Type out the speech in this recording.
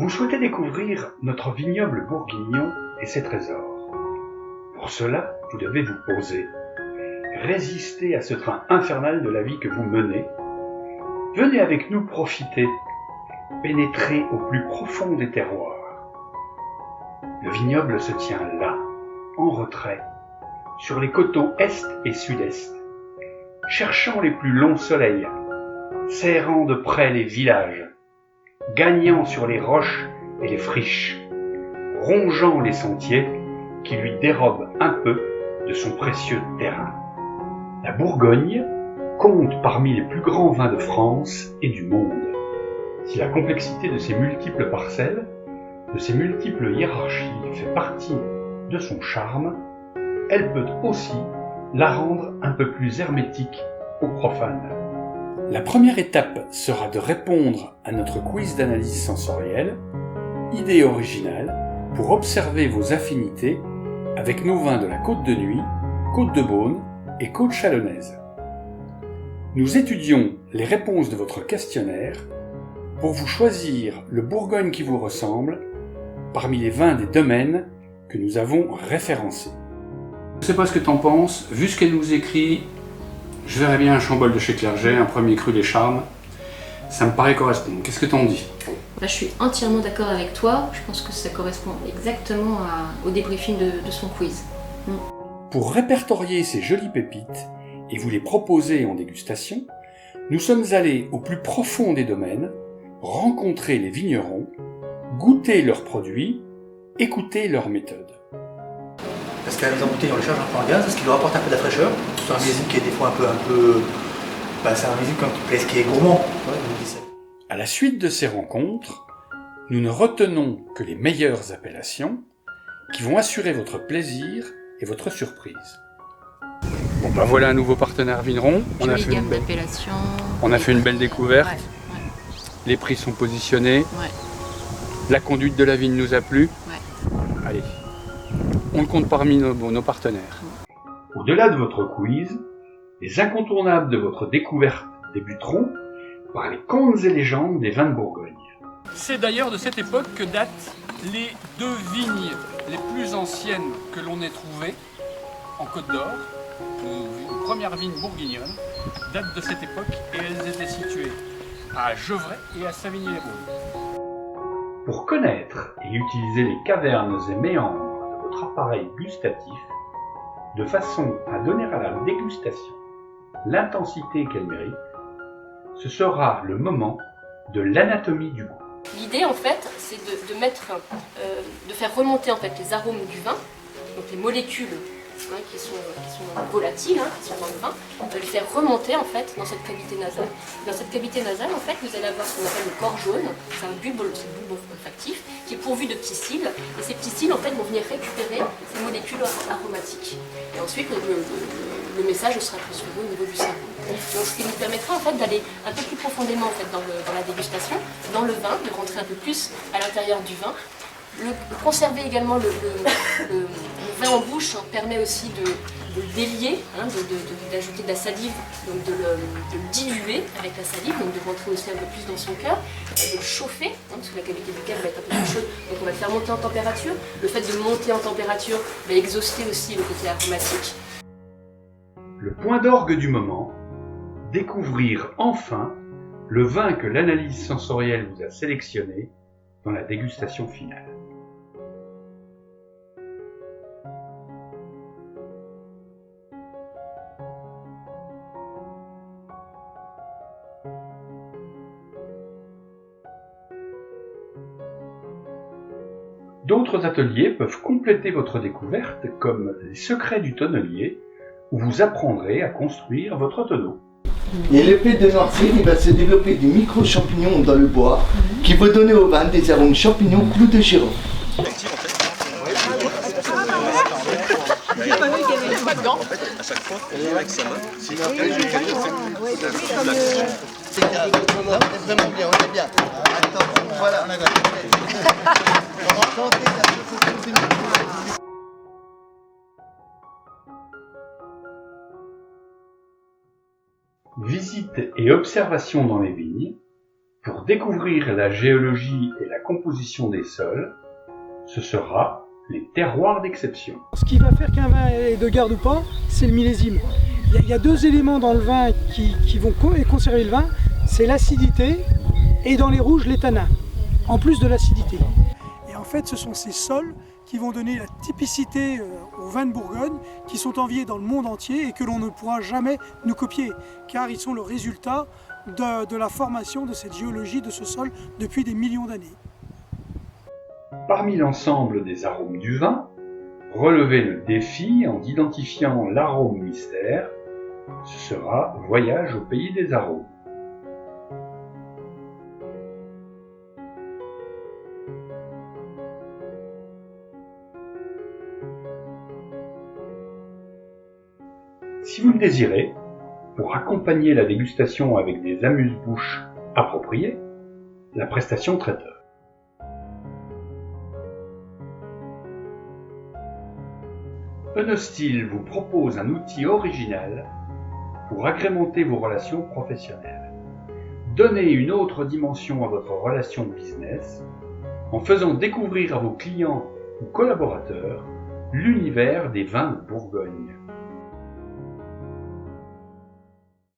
Vous souhaitez découvrir notre vignoble bourguignon et ses trésors. Pour cela, vous devez vous poser, résister à ce train infernal de la vie que vous menez. Venez avec nous profiter, pénétrer au plus profond des terroirs. Le vignoble se tient là, en retrait, sur les coteaux est et sud-est, cherchant les plus longs soleils, serrant de près les villages, gagnant sur les roches et les friches, rongeant les sentiers qui lui dérobent un peu de son précieux terrain. La Bourgogne compte parmi les plus grands vins de France et du monde. Si la complexité de ses multiples parcelles, de ses multiples hiérarchies fait partie de son charme, elle peut aussi la rendre un peu plus hermétique aux profanes. La première étape sera de répondre à notre quiz d'analyse sensorielle, idée originale pour observer vos affinités avec nos vins de la Côte de Nuit, Côte de Beaune et Côte Chalonnaise. Nous étudions les réponses de votre questionnaire pour vous choisir le Bourgogne qui vous ressemble parmi les vins des domaines que nous avons référencés. Je ne sais pas ce que tu en penses, vu ce qu'elle nous écrit, je verrais bien un Chambol de chez Clerget, un premier cru des Charmes. Ça me paraît correspondre. Qu'est-ce que tu en dis ? Je suis entièrement d'accord avec toi. Je pense que ça correspond exactement au débriefing de son quiz. Pour répertorier ces jolies pépites et vous les proposer en dégustation, nous sommes allés au plus profond des domaines, rencontrer les vignerons, goûter leurs produits, écouter leurs méthodes. Parce qu'à la mise en bouteille, on le charge un peu en gaz, parce qu'il leur apporte un peu de la fraîcheur. C'est un millésime qui est des fois un peu... c'est un millésime qui est gourmand. À la suite de ces rencontres, nous ne retenons que les meilleures appellations qui vont assurer votre plaisir et votre surprise. Bon ben voilà un nouveau partenaire vigneron. On a fait une belle découverte. Ouais. Les prix sont positionnés. Ouais. La conduite de la vigne nous a plu. Ouais. Allez, on le compte parmi nos partenaires. Au-delà de votre quiz, les incontournables de votre découverte débuteront par les contes et légendes des vins de Bourgogne. C'est d'ailleurs de cette époque que datent les deux vignes les plus anciennes que l'on ait trouvées en Côte d'Or. Les premières vignes bourguignonnes datent de cette époque et elles étaient situées à Gevrey et à Savigny-les-Bauges. Pour connaître et utiliser les cavernes et méandres de votre appareil gustatif, de façon à donner à la dégustation l'intensité qu'elle mérite, ce sera le moment de l'anatomie du goût. L'idée en fait, c'est de faire remonter en fait les arômes du vin, donc les molécules qui sont volatiles, qui sont dans le vin, de les faire remonter en fait dans cette cavité nasale. Dans cette cavité nasale, en fait, vous allez avoir ce qu'on appelle le corps jaune, c'est un bulbe olfactif qui est pourvu de petits cils, et ces petits cils en fait vont venir récupérer ces molécules aromatiques. Et ensuite, le message sera transféré au niveau du cerveau. Donc, ce qui nous permettra en fait d'aller un peu plus profondément en fait dans la dégustation, dans le vin, de rentrer un peu plus à l'intérieur du vin. Conserver également le vin en bouche permet aussi de le délier, d'ajouter de la salive, donc de le diluer avec la salive, donc de rentrer aussi un peu plus dans son cœur, de le chauffer, parce que la cavité buccale va être un peu plus chaude, donc on va le faire monter en température. Le fait de monter en température va exhauster aussi le côté aromatique. Le point d'orgue du moment, découvrir enfin le vin que l'analyse sensorielle vous a sélectionné dans la dégustation finale. D'autres ateliers peuvent compléter votre découverte, comme les secrets du tonnelier, où vous apprendrez à construire votre tonneau. Et l'effet de noircir, il va se développer du micro-champignon dans le bois, qui va donner au vin des arômes champignons clous de girofle. Pas dedans. En fait, à chaque fois, avec sa main. Sinon, après, je vais c'est vraiment bien, on est bien. Attends, voilà, on a gagné. Visite et observation dans les vignes, Pour découvrir la géologie et la composition des sols, ce sera les terroirs d'exception. Ce qui va faire qu'un vin est de garde ou pas, c'est le millésime. Il y a deux éléments dans le vin qui vont conserver le vin, c'est l'acidité et dans les rouges les tanins, en plus de l'acidité. Et en fait ce sont ces sols qui vont donner la typicité aux vins de Bourgogne, qui sont enviés dans le monde entier et que l'on ne pourra jamais nous copier, car ils sont le résultat de la formation de cette géologie, de ce sol, depuis des millions d'années. Parmi l'ensemble des arômes du vin, relevez le défi en identifiant l'arôme mystère. Ce sera Voyage au pays des arômes. Si vous le désirez, pour accompagner la dégustation avec des amuse-bouches appropriées, la prestation traiteur. Enostil vous propose un outil original pour agrémenter vos relations professionnelles. Donnez une autre dimension à votre relation business en faisant découvrir à vos clients ou collaborateurs l'univers des vins de Bourgogne.